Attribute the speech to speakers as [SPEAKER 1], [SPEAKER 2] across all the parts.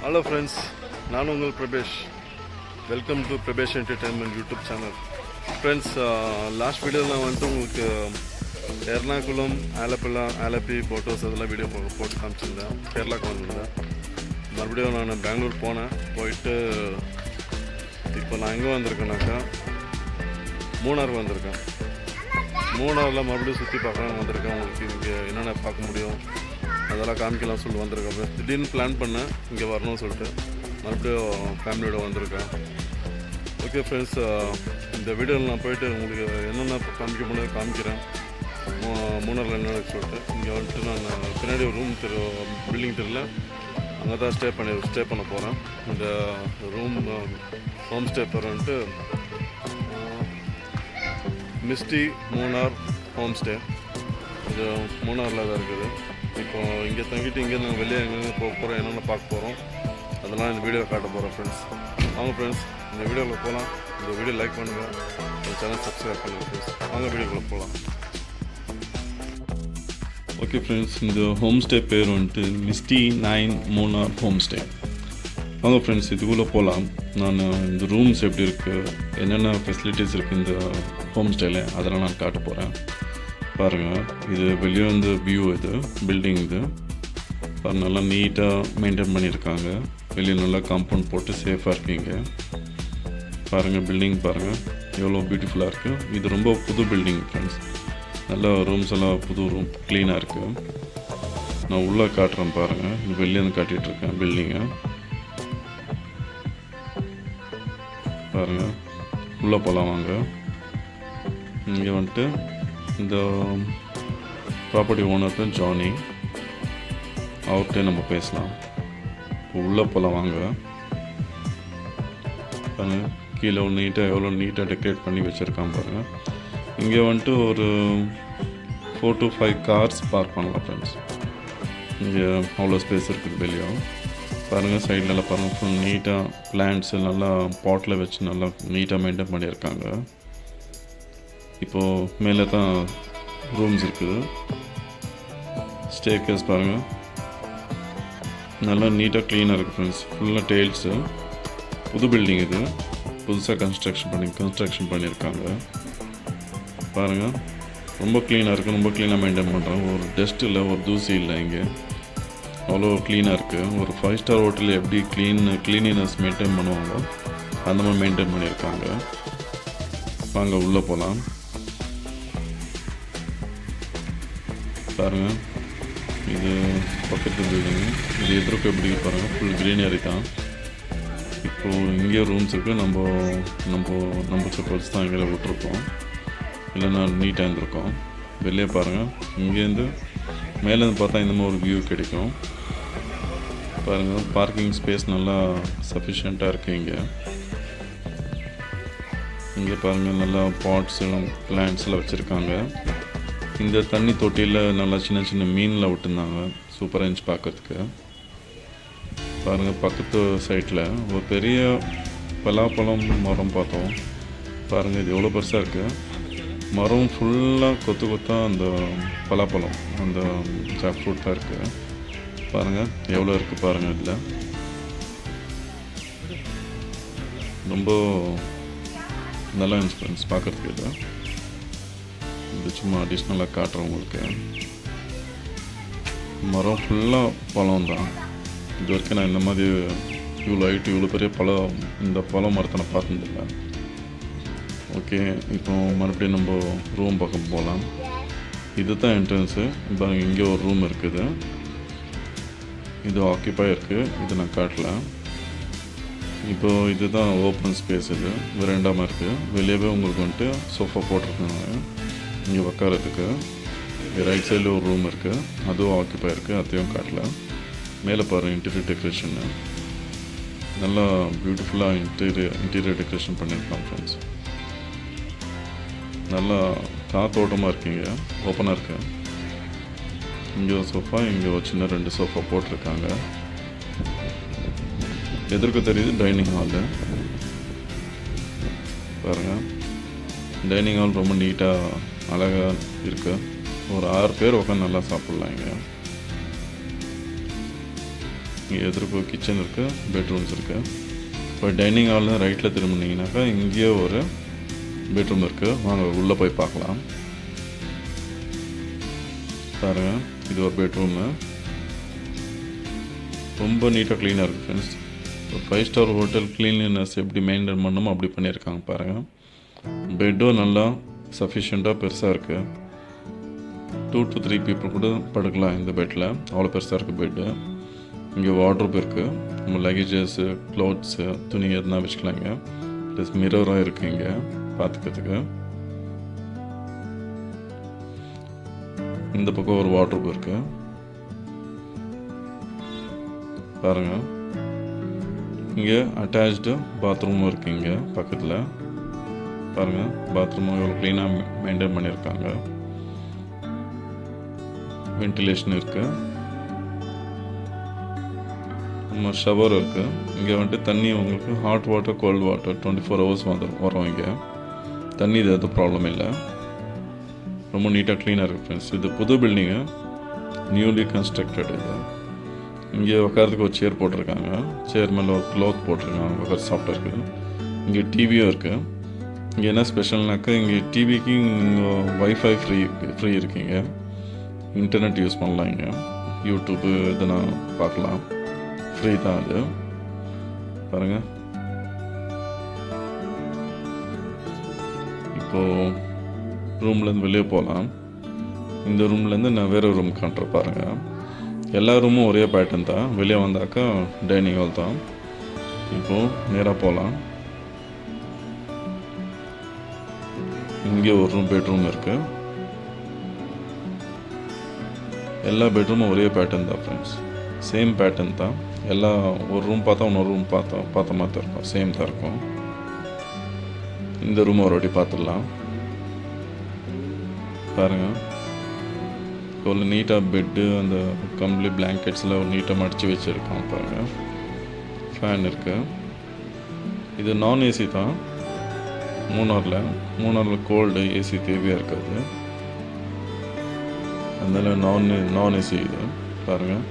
[SPEAKER 1] Hello friends, நான் உங்கள் Prabesh. Welcome to Prabesh entertainment YouTube channel. Friends, last வீடியோவில் நான் வந்துட்டு உங்களுக்கு எர்ணாகுளம், ஆலப்பி போட்டோஸ் அதெல்லாம் வீடியோ போட்டு காமிச்சிருந்தேன். கேரளாவுக்கு வந்திருந்தேன். மறுபடியும் நான் பெங்களூர் போயிட்டு இப்போ நான் எங்கே வந்திருக்கேனாக்கா மூணாருக்கு வந்திருக்கேன். மூணாரில் மறுபடியும் சுற்றி பார்க்கலான்னு வந்திருக்கேன். உங்களுக்கு இங்கே என்னென்ன பார்க்க முடியும் அதெல்லாம் காமிக்கலாம் சொல்லி வந்திருக்கேன். திடீர்னு பிளான் பண்ணேன் இங்கே வரணும்னு சொல்லிட்டு மறுபடியும் ஃபேமிலியோட வந்திருக்கேன். ஓகே ஃப்ரெண்ட்ஸ், இந்த வீடியோவில் நான் போயிட்டு உங்களுக்கு என்னென்ன காமிக்க முடியும் காமிக்கிறேன். மூணாரில் என்னென்னு சொல்லிட்டு இங்கே வந்துட்டு நான் பின்னாடி ஒரு ரூம் பில்டிங் தெரியல, அங்கே தான் ஸ்டே பண்ண போகிறேன். இந்த ரூம் ஹோம் ஸ்டே பேர் வந்துட்டு மிஸ்டி மூணார் ஹோம் ஸ்டே. இது மூணாரில் தான் இருக்குது. இப்போ இங்கே தங்கிட்டு இங்கே நாங்கள் வெளியே எங்கெங்கே போக போகிறோம், என்னென்ன பார்க்க போகிறோம் அதெல்லாம் இந்த வீடியோவில் காட்ட போகிறோம் ஃப்ரெண்ட்ஸ். வாங்க ஃப்ரெண்ட்ஸ், இந்த வீடியோவில் போகலாம். இந்த வீடியோ லைக் பண்ணுங்கள், இந்த சேனல் சப்ஸ்கிரைப் பண்ணுங்கள் ஃப்ரெண்ட்ஸ். வாங்க வீடியோக்குள்ளே போகலாம். ஓகே ஃப்ரெண்ட்ஸ், இந்த ஹோம் ஸ்டே பேர் வந்துட்டு மிஸ்டி 9 மூணார் ஹோம் ஸ்டே. வாங்க ஃப்ரெண்ட்ஸ், இதுக்குள்ளே போகலாம். நான் இந்த ரூம்ஸ் எப்படி இருக்குது, என்னென்ன ஃபெசிலிட்டிஸ் இருக்குது இந்த ஹோம் ஸ்டேயில் அதெல்லாம் நான் காட்ட போகிறேன். பாருங்கள், இது வெளியே வந்து வியூ, இது பில்டிங். இது நல்லா நீட்டாக மெயின்டைன் பண்ணியிருக்காங்க. வெளியே நல்லா காம்பவுண்ட் போட்டு சேஃபாக இருக்கீங்க. பாருங்கள், பில்டிங் பாருங்கள் எவ்வளோ பியூட்டிஃபுல்லாக இருக்குது. இது ரொம்ப புது பில்டிங் ஃப்ரெண்ட்ஸ். நல்லா ரூம்ஸ் எல்லாம் புது ரூம், க்ளீனாக இருக்குது. நான் உள்ளே காட்டுறேன் பாருங்கள். இது வெளியேருந்து காட்டிகிட்ருக்கேன் பில்டிங்கை. பாருங்கள், உள்ளே போகலாம் வாங்க. இங்கே வந்துட்டு இந்த ப்ராப்பர்ட்டி ஓனர் தான் ஜானி, அவர்கிட்ட நம்ம பேசலாம். உள்ளே போகலாம் வாங்க. பாருங்கள், கீழே நீட்டாக எவ்வளோ நீட்டாக டெக்கரேட் பண்ணி வச்சுருக்கான் பாருங்கள். இங்கே வந்துட்டு ஒரு 4 to 5 கார்ஸ் பார்க் பண்ணலாம் ஃப்ரெண்ட்ஸ். இங்கே அவ்வளோ ஸ்பேஸ் இருக்குது வெளியே. பாருங்கள், சைட்லலாம் பாருங்கள், ஃபுல் நீட்டாக பிளான்ட்ஸ் நல்லா பாட்டில் வச்சு நல்லா நீட்டாக மெயின்டைன் பண்ணியிருக்காங்க. இப்போது மேலே தான் ரூம்ஸ் இருக்குது. ஸ்டேர்கேஸ் பாருங்கள், நல்லா நீட்டாக க்ளீனாக இருக்குது ஃப்ரெண்ட்ஸ். ஃபுல்லாக டைல்ஸு. புது பில்டிங் இது, புதுசாக கன்ஸ்ட்ரக்ஷன் பண்ணியிருக்காங்க. பாருங்கள், ரொம்ப க்ளீனாக இருக்குது, ரொம்ப க்ளீனாக மெயின்டைன் பண்ணுறாங்க. ஒரு டஸ்ட் இல்லை, ஒரு தூசி இல்லை. இங்கே அவ்வளோ க்ளீனாக இருக்குது. ஒரு 5 ஸ்டார் ஹோட்டலில் எப்படி க்ளீனினஸ் மெயின்டைன் பண்ணுவாங்களோ அந்த மாதிரி மெயின்டைன் பண்ணியிருக்காங்க. வாங்க உள்ளே போகலாம். பாருங்கள், இது பக்கத்து பில்டிங்கு. இது எதிர்க்க எப்படி பாருங்கள், ஃபுல் க்ரீனரி தான். இப்போது இங்கே ரூம்ஸ் இருக்குது. நம்ம சப்போஸ் தான் இங்கே விட்டுருக்கோம், இல்லைன்னா நீட்டாக இருந்திருக்கோம். வெளியே பாருங்கள், இங்கேருந்து மேலேருந்து பார்த்தா இந்த மாதிரி ஒரு வியூ கிடைக்கும். பாருங்கள், பார்க்கிங் ஸ்பேஸ் நல்லா சஃபிஷியண்ட்டாக இருக்குது. இங்கே பாருங்கள், நல்லா பாட்ஸு பிளான்ட்ஸ் எல்லாம் வச்சுருக்காங்க. இந்த தண்ணி தொட்டியில் நல்லா சின்ன சின்ன மீனில் விட்டுருந்தாங்க. சூப்பராக இருந்துச்சு பார்க்குறதுக்கு. பாருங்கள், பக்கத்து சைட்டில் ஒரு பெரிய பலாப்பழம் மரம் பார்த்தோம். பாருங்கள், இது எவ்வளோ பெருசாக இருக்குது. மரம் ஃபுல்லாக கொத்தாக அந்த பலாப்பழம், அந்த ஜாக் ஃப்ரூட் தான் இருக்குது. பாருங்கள் எவ்வளோ இருக்குது பாருங்கள். இதில் ரொம்ப நல்லா இருந்துச்சு ஃப்ரெண்ட்ஸ் பார்க்குறதுக்கு. இது சும்மா அடிஷ்னலாக காட்டுறேன் உங்களுக்கு. மரம் ஃபுல்லாக பழம் தான். இது வரைக்கும் நான் இந்த மாதிரி இவ்வளோ ஹைட்டு, இவ்வளோ பெரிய பழம், இந்த பழம் மரத்தை நான் பார்த்ததில்லை. ஓகே, இப்போ மறுபடியும் நம்ம ரூம் பக்கம் போகலாம். இது தான் என்ட்ரன்ஸு. இப்போ இங்கே ஒரு ரூம் இருக்குது. இது ஆக்கியப்பாக இருக்குது, இது நான் காட்டல. இப்போது இது தான் ஓப்பன் ஸ்பேஸ். இது வெராண்டாமல் இருக்குது. வெளியவே உங்களுக்கு வந்துட்டு சோஃபா போட்டிருக்காங்க இங்கே உட்காரத்துக்கு. ரைட் சைடில் ஒரு ரூம் இருக்குது, அதுவும் ஆக்கியப்பாக இருக்குது, அதையும் காட்டல. மேலே பாருங்கள், இன்டீரியர் டெக்கரேஷன்னு நல்லா பியூட்டிஃபுல்லாக இன்டீரியர் டெக்கரேஷன் பண்ணியிருக்கான் ஃப்ரெண்ட்ஸ். நல்லா காத்தோட்டமாக இருக்குங்க, ஓப்பனாக இருக்குது. இங்கே ஒரு சோஃபா, இங்கே ஒரு சின்ன 2 சோஃபா போட்டிருக்காங்க. எதிர்க்க தெரியுது டைனிங் ஹாலு. பாருங்கள், டைனிங் ஹால் ரொம்ப நீட்டாக அழகாக இருக்குது. ஒரு 6 பேர் உட்காந்து நல்லா சாப்பிட்லாம். இங்கே இங்கே எதிர்ப்பு கிச்சன் இருக்குது, பெட்ரூம்ஸ் இருக்குது. இப்போ டைனிங் ஹாலில் ரைட்டில் திரும்பினீங்கன்னாக்கா இங்கேயே ஒரு பெட்ரூம் இருக்குது. வாங்க உள்ளே போய் பார்க்கலாம். பாருங்கள், இது ஒரு பெட்ரூமு. ரொம்ப நீட்டாக க்ளீனாக இருக்குது ஃப்ரெண்ட்ஸ். ஒரு 5 ஸ்டார் ஹோட்டல் க்ளீன்லினஸ் எப்படி மெயின்டைன் பண்ணணுமோ அப்படி பண்ணியிருக்காங்க பாருங்கள். பெட்டும் நல்லா சஃபிஷியண்ட்டாக பெருசாக இருக்குது. 2 to 3 பீப்புள் கூட படுக்கலாம் இந்த பெட்டில், அவ்வளோ பெருசாக இருக்குது பெட்டு. இங்கே வார்ட்ரோப் இருக்குது, நம்ம லக்கேஜஸ்ஸு, க்ளோத்ஸு, துணி எதுனா வச்சுக்கலாங்க. ப்ளஸ் மிரரும் இருக்குது இங்கே பார்த்துக்கிறதுக்கு. இந்த பக்கம் ஒரு வார்ட்ரோப் இருக்குது பாருங்கள். இங்கே அட்டாச்டு பாத்ரூமும் இருக்குது இங்கே பக்கத்தில். பாருங்கள், பாத்ரூமும் எவ்வளோ க்ளீனாக மெயின்டைன் பண்ணியிருக்காங்க. வென்டிலேஷன் இருக்குது, நம்ம ஷவர் இருக்குது. இங்கே வந்துட்டு தண்ணி உங்களுக்கு hot water, cold water 24 hours வரும். இங்கே தண்ணி இது எதுவும் ப்ராப்ளம் இல்லை. ரொம்ப நீட்டாக க்ளீனாக இருக்குது ஃப்ரெண்ட்ஸ். இது புது பில்டிங்கு, நியூலி கன்ஸ்ட்ரக்டட். இது இங்கே உட்காரத்துக்கு ஒரு சேர் போட்டிருக்காங்க. சேர் மேலே ஒரு க்ளோத் போட்டிருக்காங்க, உட்கார சாஃப்டாக இருக்குது. இங்கே டிவியும் இருக்குது. இங்கே என்ன ஸ்பெஷல்னாக்கா இங்கே டிவிக்கு இங்கே வைஃபை ஃப்ரீ இருக்குங்க. இன்டர்நெட் யூஸ் பண்ணலாம். இங்கே யூடியூப்பு இதனா பார்க்கலாம், ஃப்ரீ தான் அது. பாருங்கள், இப்போது ரூம்லேருந்து வெளியே போகலாம். இந்த ரூம்லேருந்து நான் வேறு ரூம் காட்டுற பாருங்கள். எல்லா ரூமும் ஒரே பேட்டர்ன் தான். வெளியே வந்தாக்கா டைனிங் ஹால் தான். இப்போது நேராக போகலாம். இங்கே ஒரு பெட்ரூம் இருக்குது. எல்லா பெட்ரூமும் ஒரே பேட்டர்ன் தான் ஃப்ரெண்ட்ஸ், சேம் பேட்டர்ன் தான். எல்லா ஒரு ரூம் பார்த்தா இன்னொரு ரூம் பார்த்த மாதிரி இருக்கும், சேம் தான் இருக்கும். இந்த ரூம் ஒரு வாட்டி பார்த்துடலாம். பாருங்கள், எவ்வளோ நீட்டாக பெட்டு, அந்த கம்ப்ளி பிளாங்கெட்ஸில் ஒரு நீட்டாக மடித்து வச்சுருக்காங்க பாருங்கள். ஃபேன் இருக்குது. இது நான் ஏசி தான். மூணாரில் கோல்டு, ஏசி தேவையாக இருக்காது. அதனால் நான் ஏசி இது. பாருங்கள்,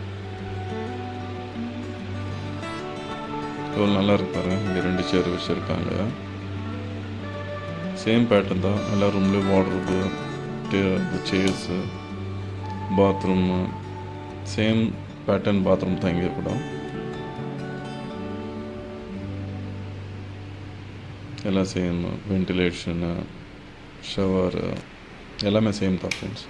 [SPEAKER 1] எவ்வளோ நல்லா இருக்கு பாருங்கள். இங்கே 2 சேர் வச்சுருக்காங்க. சேம் பேட்டர்ன் தான். எல்லா ரூம்லேயும் wardrobe, chairs, bathroom same pattern bathroom தான் இங்கே கூட. எல்லாம் சேம். வென்டிலேஷனு, ஷவரு எல்லாமே சேம் தான் ஃப்ரெண்ட்ஸ்.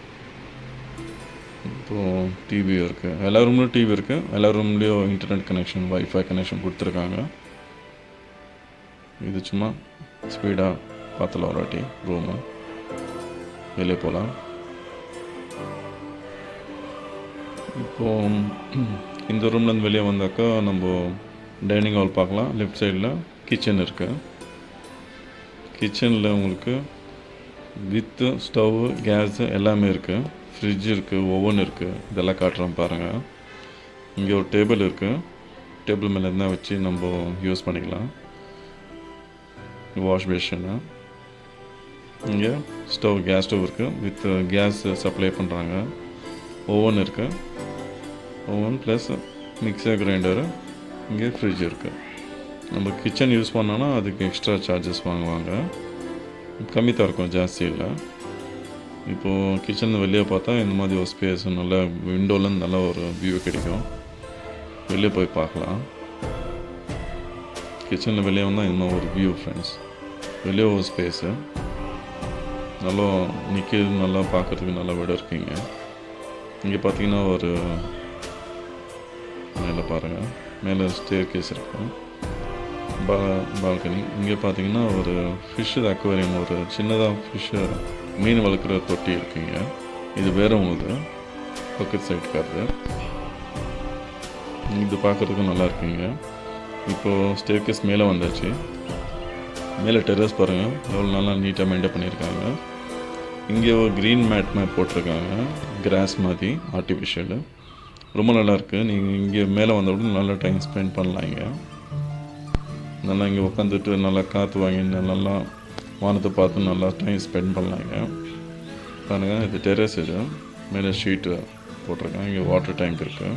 [SPEAKER 1] இப்போது டிவியும் இருக்குது. எல்லா ரூம்லேயும் டிவி இருக்குது. எல்லா ரூம்லேயும் இன்டர்நெட் கனெக்ஷன், வைஃபை கனெக்ஷன் கொடுத்துருக்காங்க. இது சும்மா ஸ்பீடாக பார்த்துல ஒரு வாட்டி ரூமு. வெளியே போகலாம். இப்போது இந்த ரூம்லேருந்து வெளியே வந்தாக்கா நம்ம டைனிங் ஹால் பார்க்கலாம். லெஃப்ட் சைடில் கிச்சன் இருக்குது. கிச்சனில் உங்களுக்கு வித்து ஸ்டவ்வு, கேஸு எல்லாமே இருக்குது. ஃப்ரிட்ஜ் இருக்குது, ஓவன் இருக்குது. இதெல்லாம் காட்டுறோம் பாருங்கள். இங்கே ஒரு டேபிள் இருக்குது. டேபிள் மேலே இருந்தால் வச்சு நம்ம யூஸ் பண்ணிக்கலாம். Wash basin. இங்கே ஸ்டவ், கேஸ் ஸ்டவ் இருக்குது, வித் கேஸ் சப்ளை பண்ணுறாங்க. ஓவன் இருக்குது, ஓவன் ப்ளஸ் மிக்சர் கிரைண்டரு. இங்கே ஃப்ரிட்ஜ் இருக்குது. நம்ம கிச்சன் யூஸ் பண்ணோன்னா அதுக்கு எக்ஸ்ட்ரா சார்ஜஸ் வாங்குவாங்க. கம்மி தான் இருக்கும், ஜாஸ்தி இல்லை. இப்போது கிச்சன் வெளியே பார்த்தா இந்த மாதிரி ஒரு ஸ்பேஸ், நல்லா விண்டோலேருந்து நல்லா ஒரு வியூ கிடைக்கும். வெளியே போய் பார்க்கலாம். கிச்சனில் வெளியே வந்தால் இன்னும் ஒரு வியூ ஃப்ரெண்ட்ஸ். வெளியே ஒரு ஸ்பேஸு நல்லா நிற்கிறது, நல்லா பார்க்குறதுக்கு நல்லா விட இருக்குங்க. இங்கே பார்த்தீங்கன்னா ஒரு மேலே பாருங்கள், மேலே ஸ்டேர் கேஸ் இருக்கும், பால்கனி. இங்கே பார்த்தீங்கன்னா ஒரு ஃபிஷ்ஷு அக்வேரியம், ஒரு சின்னதாக ஃபிஷ்ஷு மீன் வளர்க்குற தொட்டி இருக்குங்க. இது வேறு உங்களுக்கு பக்கத்து சைட்காரது. இது பார்க்குறதுக்கும் நல்லா இருக்குங்க. இப்போது ஸ்டேர் கேஸ் மேலே வந்தாச்சு. மேலே டெரஸ் பாருங்கள், எவ்வளோ நல்லா நீட்டாக மெயின்டைன் பண்ணியிருக்காங்க. இங்கே ஒரு க்ரீன் மேட் மாதிரி போட்டிருக்காங்க, கிராஸ் மாதிரி ஆர்டிஃபிஷியலு. ரொம்ப நல்லாயிருக்கு. நீங்கள் இங்கே மேலே வந்தவுடனே நல்லா டைம் ஸ்பெண்ட் பண்ணலாம். இங்கே நல்லா இங்கே உட்காந்துட்டு நல்லா காற்று வாங்கி நல்லா வானத்தை பார்த்து நல்லா டைம் ஸ்பெண்ட் பண்ணலாம். இங்கே பாருங்கள், இது டெரஸ். இது மேலே ஷீட்டு போட்டிருக்காங்க. இங்கே வாட்டர் டேங்க் இருக்குது.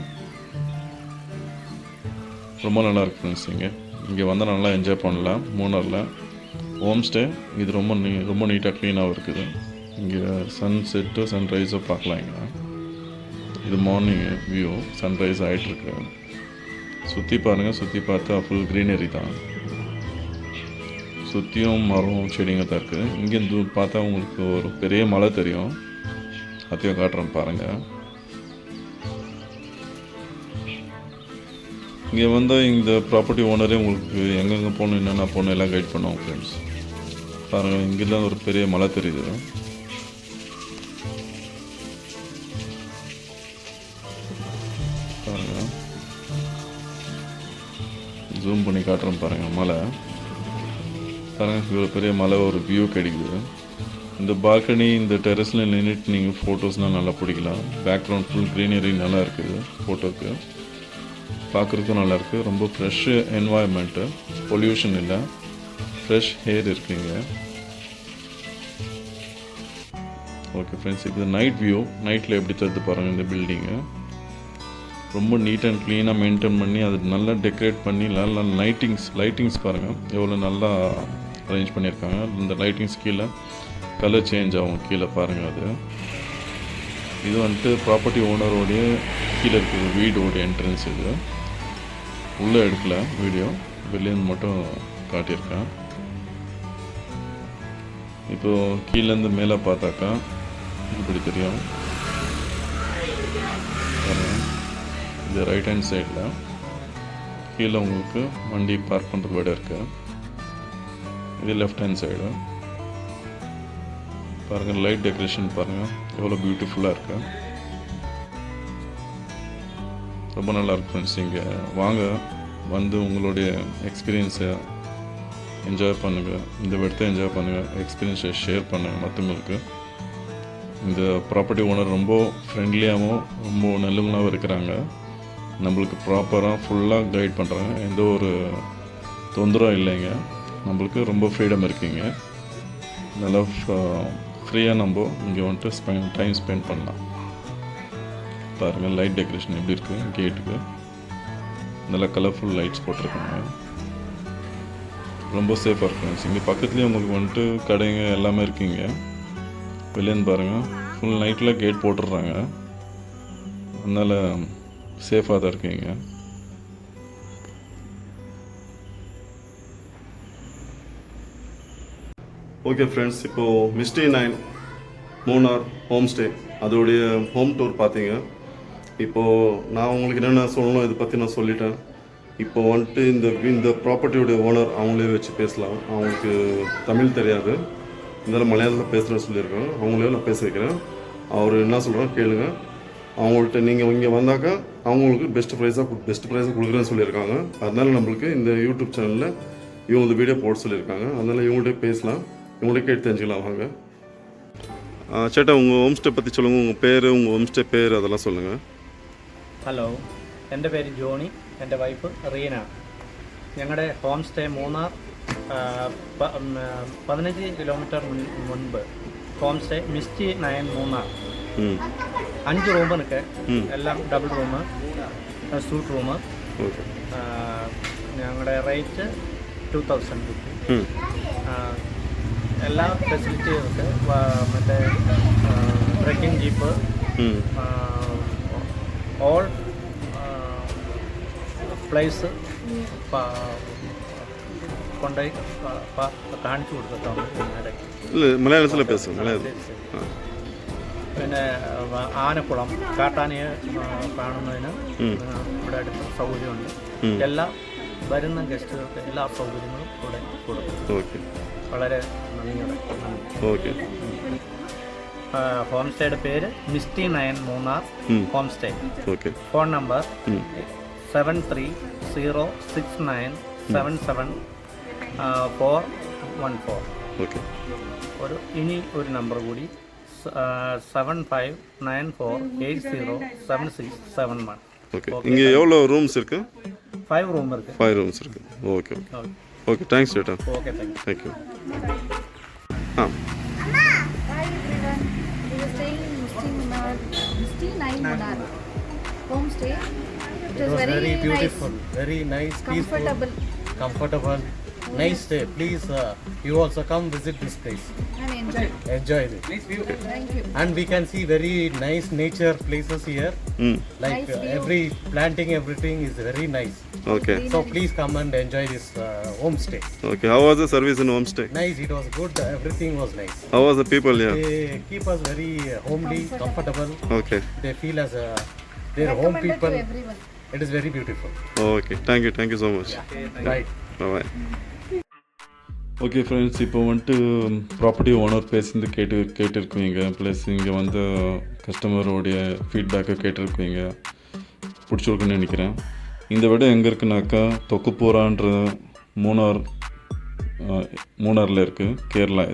[SPEAKER 2] ரொம்ப நல்லா இருக்குது ஃப்ரெண்ட்ஸ். இங்கே வந்தால் நல்லா என்ஜாய் பண்ணலாம். மூணாரில் ஹோம் ஸ்டே இது ரொம்ப நீட்டாக க்ளீனாகவும் இருக்குது. இங்கே சன் செட்டு சன்ரைஸை பார்க்கலாம். இங்கே இது மார்னிங் வியூ, சன்ரைஸ் ஆகிட்டுருக்கு. சுற்றி பாருங்கள், சுற்றி பார்த்தா ஃபுல் க்ரீனரி தான், சுற்றியும் மரம் செடிங்க தான் இருக்குது. இங்கேருந்து பார்த்தா உங்களுக்கு ஒரு பெரிய மலை தெரியும், அதையும் காட்டுறேன் பாருங்கள். இங்கே வந்தால் இந்த ப்ராப்பர்ட்டி ஓனரே உங்களுக்கு எங்கெங்கே போகணும், என்னென்ன போகணும் எல்லாம் கைட் பண்ணுவோம் ஃப்ரெண்ட்ஸ். பாருங்கள், இங்கெல்லாம் ஒரு பெரிய மலை தெரியுது. பாருங்கள், ஜூம் பண்ணி காட்டுறேன் பாருங்கள். மலை பாருங்கள், இவ்வளோ பெரிய மலை ஒரு வியூ கிடைக்குது. இந்த பால்கனி, இந்த டெரஸில் நின்றுட்டு நீங்கள் ஃபோட்டோஸ்னால் நல்லா பிடிக்கலாம். பேக்ரவுண்ட் ஃபுல் க்ரீனரி நல்லா இருக்குது, ஃபோட்டோக்கு பார்க்குறதுக்கும் நல்லாயிருக்கு. ரொம்ப ஃப்ரெஷ்ஷு என்வாயர்மெண்ட்டு, பொல்யூஷன் இல்லை, ஃப்ரெஷ் ஏர் இருக்குங்க. ஓகே ஃப்ரெண்ட்ஸ், இப்போ நைட் வியூ, நைட்டில் எப்படி தருது பாருங்கள். இந்த பில்டிங்கு ரொம்ப நீட் அண்ட் க்ளீனாக மெயின்டைன் பண்ணி அது நல்லா டெக்கரேட் பண்ணி நல்லா லைட்டிங்ஸ் பாருங்கள் எவ்வளோ நல்லா அரேஞ்ச் பண்ணியிருக்காங்க. இந்த லைட்டிங்ஸ் கீழே கலர் சேஞ்ச் ஆகும் கீழே பாருங்கள். அது இது வந்துட்டு ப்ராப்பர்ட்டி ஓனரோடைய கீழே இருக்குது வீடோடைய என்ட்ரன்ஸ். இது உள்ளே எடுக்கல வீடியோ, வெளியேருந்து மட்டும் காட்டியிருக்கேன். இப்போது கீழேருந்து மேலே பார்த்தாக்கா இப்படி தெரியும். இது ரைட் ஹேண்ட் சைடில் கீழே உங்களுக்கு வண்டி பார்க் பண்ணுறதுக்கு இடம் இருக்குது. இது லெஃப்ட் ஹேண்ட் சைடு பாருங்கள். லைட் டெக்கரேஷன் பாருங்கள் எவ்வளோ பியூட்டிஃபுல்லாக இருக்குது, ரொம்ப நல்லாயிருக்கு ஃப்ரெண்ட்ஸ். இங்கே வாங்க, வந்து உங்களுடைய எக்ஸ்பீரியன்ஸை என்ஜாய் பண்ணுங்கள், இந்த இடத்த என்ஜாய் பண்ணுங்கள், எக்ஸ்பீரியன்ஸை ஷேர் பண்ணுங்கள் மற்றவங்களுக்கு. இந்த ப்ராப்பர்ட்டி ஓனர் ரொம்ப ஃப்ரெண்ட்லியாகவும் ரொம்ப நல்லவங்களாகவும் இருக்கிறாங்க. நம்மளுக்கு ப்ராப்பராக ஃபுல்லாக கைட் பண்ணுறாங்க, எந்த ஒரு தொந்தரவும் இல்லைங்க. நம்மளுக்கு ரொம்ப ஃப்ரீடம் இருக்குங்க, நல்லா ஃப்ரீயாக நம்ம இங்கே வந்துட்டு டைம் ஸ்பெண்ட் பண்ணலாம். பாருங்கள் லைட் டெக்கரேஷன் எப்படி இருக்குது, கேட்டுக்கு நல்லா கலர்ஃபுல் லைட்ஸ் போட்டிருக்காங்க, ரொம்ப சேஃபாக இருக்குங்க. இங்கே பக்கத்துலேயே உங்களுக்கு வந்துட்டு கடைங்க எல்லாமே இருக்குங்க. வெளியேருந்து பாருங்கள் ஃபுல் நைட்டில் கேட் போட்டுடுறாங்க, அதனால் சேஃபாக தான் இருக்குங்க.
[SPEAKER 1] ஓகே ஃப்ரெண்ட்ஸ், இப்போது மிஸ்டி 9 மூணார் ஹோம் ஸ்டே அதோடைய ஹோம் டூர் பார்த்தீங்க. இப்போது நான் உங்களுக்கு என்னென்ன சொல்லணும் இதை பற்றி நான் சொல்லிட்டேன். இப்போ வந்துட்டு இந்த ப்ராப்பர்ட்டியோடைய ஓனர் அவங்களே வச்சு பேசலாம். அவங்களுக்கு தமிழ் தெரியாது, இருந்தாலும் மலையாளத்தில் பேசுகிறேன்னு சொல்லியிருக்காங்க. அவங்களே நான் பேச வைக்கிறேன், அவர் என்ன சொல்கிறாங்க கேளுங்க. அவங்கள்ட்ட நீங்கள் இங்கே வந்தாக்கா அவங்களுக்கு பெஸ்ட் ப்ரைஸாக கொடுக்குறேன்னு சொல்லியிருக்காங்க. அதனால் நம்மளுக்கு இந்த யூடியூப் சேனலில் இவங்க இந்த வீடியோ போட சொல்லியிருக்காங்க. அதனால் இவங்கள்ட்ட பேசலாம், இவங்கள்ட்ட கேட்டு தெரிஞ்சுக்கலாம் வாங்க. சேட்டா, உங்கள் ஹோம் ஸ்டே பற்றி சொல்லுங்கள், உங்கள் பேர், உங்கள் ஹோம் ஸ்டே பேர் அதெல்லாம் சொல்லுங்கள்.
[SPEAKER 3] ഹലോ, എൻ്റെ പേര് ജോണി, എൻ്റെ വൈഫ് റീന. ഞങ്ങളുടെ ഹോം സ്റ്റേ മൂന്നാർ 15 കിലോമീറ്റർ മുൻപ് home stay misty 9 Munnar. 5 room ഇருக்கு, എല്ലാം ഡബിൾ റൂം, സൂട്ട് റൂം. ഞങ്ങളുടെ റേറ്റ് 2000 രൂപ. എല്ലാ ഫെസിലിറ്റിയും ഉണ്ട്, മറ്റേ ട്രെക്കിംഗ് ജീപ്പ്, ഓൾ പ്ലേസ് കൊണ്ടുപോയി കാണിച്ചു കൊടുത്തിട്ടുണ്ട്.
[SPEAKER 1] മലയാളത്തിൽ പേസും.
[SPEAKER 3] പിന്നെ ആനക്കുളം, കാട്ടാനയെ കാണുന്നതിന് ഇവിടെ അടുത്ത് സൗകര്യമുണ്ട്. എല്ലാ വരുന്ന ഗസ്റ്റുകൾക്ക് എല്ലാ സൗകര്യങ്ങളും ഇവിടെ കൊടുക്കും. വളരെ നന്ദിയോടെ. ഹോം സ്റ്റേയുടെ പേര് misty 9 Munnar home stay. Phone number 7306977414. ഇനി ഒരു നമ്പർ കൂടി 7594807671.
[SPEAKER 1] இங்கே எவ்வளோ ரூம்ஸ் இருக்குது?
[SPEAKER 3] 5 ரூம் இருக்குது.
[SPEAKER 1] 5 ரூம்ஸ் இருக்குது. ஓகே ஓகே, தேங்க்ஸ் சேட்டா.
[SPEAKER 3] Okay, thank you.
[SPEAKER 1] Hi
[SPEAKER 4] everyone. We are staying in Misty 9 Munnar home stay. It was very
[SPEAKER 3] beautiful,
[SPEAKER 4] nice.
[SPEAKER 3] very nice,
[SPEAKER 4] Comfortable.
[SPEAKER 3] peaceful, comfortable, nice stay. Please, you also come visit this place.
[SPEAKER 4] And enjoy.
[SPEAKER 3] Enjoy it.
[SPEAKER 4] Thank you.
[SPEAKER 3] And we can see very nice nature places here. Like
[SPEAKER 4] Nice view.
[SPEAKER 3] every planting, everything is very nice.
[SPEAKER 1] Okay.
[SPEAKER 3] So please come and enjoy this homestay.
[SPEAKER 1] Okay. How was the service in homestay?
[SPEAKER 3] Nice, it was good. Everything was nice.
[SPEAKER 1] How was the people here?
[SPEAKER 3] They keep us very homely, comfortable.
[SPEAKER 1] Okay.
[SPEAKER 3] They feel as their home
[SPEAKER 4] Recommended
[SPEAKER 3] people.
[SPEAKER 4] to everyone.
[SPEAKER 3] It is very beautiful.
[SPEAKER 1] Okay. Thank you so much.
[SPEAKER 3] Right.
[SPEAKER 1] Bye.
[SPEAKER 2] Okay friends, இப்போ வந்துட்டு property owner பேசிந்து கேட்டிருக்குவீங்க, plus இங்கே வந்து கஸ்டமரோடைய ஃபீட்பேக்கை கேட்டிருக்குவீங்க, பிடிச்சிருக்குன்னு நினைக்கிறேன். இந்த விட எங்கே இருக்குனாக்கா தொக்குப்பூரான்ற மூணாரில் இருக்குது, கேரளா.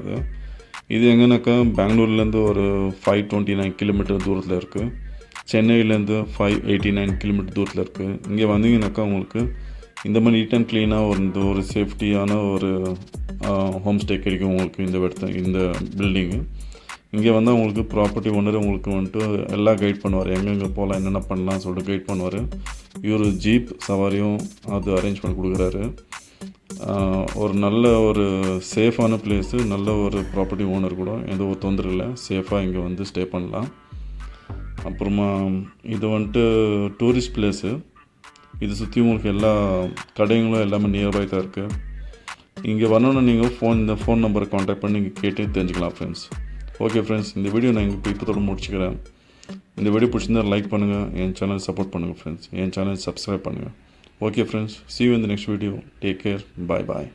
[SPEAKER 2] இது எங்கேனாக்கா பெங்களூர்லேருந்து ஒரு 529 கிலோமீட்டர் தூரத்தில் இருக்குது. சென்னையிலேருந்து 589 கிலோமீட்டர் தூரத்தில் இருக்குது. இங்கே வந்தீங்கன்னாக்கா உங்களுக்கு இந்த மாதிரி நீட் அண்ட் க்ளீனாக ஒரு சேஃப்டியான ஒரு ஹோம் ஸ்டே கிடைக்கும் உங்களுக்கு இந்த பில்டிங்கு. இங்கே வந்து உங்களுக்கு ப்ராப்பர்ட்டி ஓனர் உங்களுக்கு வந்துட்டு எல்லாம் கைட் பண்ணுவார், எங்கெங்கே போகலாம், என்னென்ன பண்ணலாம் சொல்லிட்டு கைட் பண்ணுவார். இவர் ஜீப் சவாரியும் அது அரேஞ்ச் பண்ணி கொடுக்குறாரு. ஒரு நல்ல ஒரு சேஃபான பிளேஸு, நல்ல ஒரு ப்ராப்பர்ட்டி ஓனர் கூட எந்த ஒரு தொந்தரவு இல்லை, சேஃபாக இங்கே வந்து ஸ்டே பண்ணலாம். அப்புறமா இது வந்துட்டு டூரிஸ்ட் பிளேஸு. இது சுற்றி உங்களுக்கு எல்லா கடைகளும் எல்லாமே நியர்பை தான் இருக்குது. இங்கே வரணுன்னா நீங்கள் இந்த ஃபோன் நம்பரை காண்டாக்ட் பண்ணி நீங்கள் கேட்டு தெரிஞ்சுக்கலாம் ஃப்ரெண்ட்ஸ். ஓகே ஃப்ரெண்ட்ஸ், இந்த வீடியோ நான் இப்போதோடு முடிச்சுக்கிறேன். இந்த வீடியோ பிடிச்சிருந்தா லைக் பண்ணுங்கள், என் சேனல் சப்போர்ட் பண்ணுங்கள் ஃப்ரெண்ட்ஸ், என் சேனல் சப்ஸ்கிரைப் பண்ணுங்கள். Okay friends, see you in the next video. Take care. Bye.